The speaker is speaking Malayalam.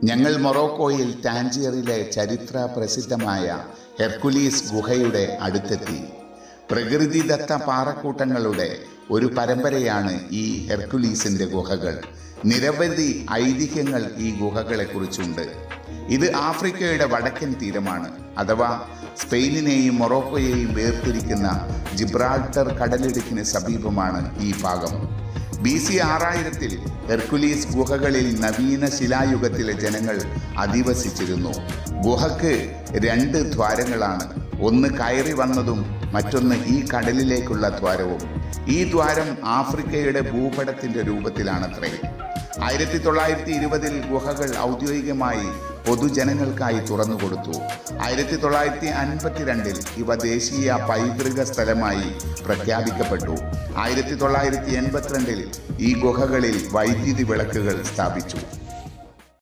ഞങ്ങൾ മൊറോക്കോയിൽ ടാഞ്ചിയറിലെ ചരിത്ര പ്രസിദ്ധമായ ഹെർക്കുലീസ് ഗുഹയുടെ അടുത്തെത്തി. പ്രകൃതിദത്ത പാറക്കൂട്ടങ്ങളുടെ ഒരു പരമ്പരയാണ് ഈ ഹെർക്കുലീസിൻ്റെ ഗുഹകൾ. നിരവധി ഐതിഹ്യങ്ങൾ ഈ ഗുഹകളെക്കുറിച്ചുണ്ട്. ഇത് ആഫ്രിക്കയുടെ വടക്കൻ തീരമാണ്, അഥവാ സ്പെയിനിനെയും മൊറോക്കോയെയും വേർതിരിക്കുന്ന ജിബ്രാൾട്ടർ കടലിടുക്കിന് സമീപമാണ് ഈ ഭാഗം. BC 6000 ഹെർക്കുലീസ് ഗുഹകളിൽ നവീന ശിലായുഗത്തിലെ ജനങ്ങൾ അധിവസിച്ചിരുന്നു. ഗുഹയ്ക്ക് 2 ദ്വാരങ്ങളാണ്. ഒന്ന് കയറി വന്നതും മറ്റൊന്ന് ഈ കടലിലേക്കുള്ള ദ്വാരവും. ഈ ദ്വാരം ആഫ്രിക്കയുടെ ഭൂപടത്തിൻ്റെ രൂപത്തിലാണത്രേ. 1920 ഗുഹകൾ ഔദ്യോഗികമായി പൊതുജനങ്ങൾക്കായി തുറന്നുകൊടുത്തു. 1952 ഇവ ദേശീയ പൈതൃക സ്ഥലമായി പ്രഖ്യാപിക്കപ്പെട്ടു. 1982 ഈ ഗുഹകളിൽ വൈദ്യുതി വിളക്കുകൾ സ്ഥാപിച്ചു.